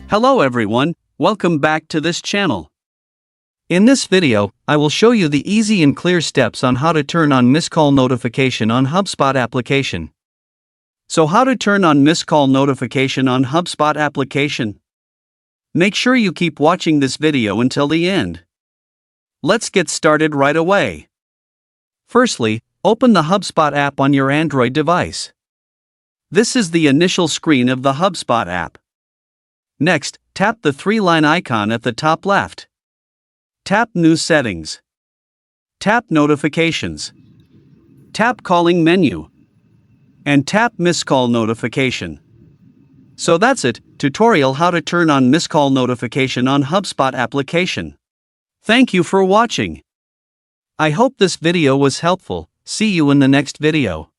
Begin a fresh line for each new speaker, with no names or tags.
Hello everyone, welcome back to this channel. In this video, I will show you the easy and clear steps on how to turn on Misscall notification on HubSpot application. So how to turn on Misscall notification on HubSpot application? Make sure you keep watching this video until the end. Let's get started right away. Firstly, open the HubSpot app on your Android device. This is the initial screen of the HubSpot app. Next, tap the three-line icon at the top left. Tap New Settings. Tap Notifications. Tap Calling menu. And tap Misscall notification. So that's it, tutorial how to turn on Misscall notification on HubSpot application. Thank you for watching. I hope this video was helpful. See you in the next video.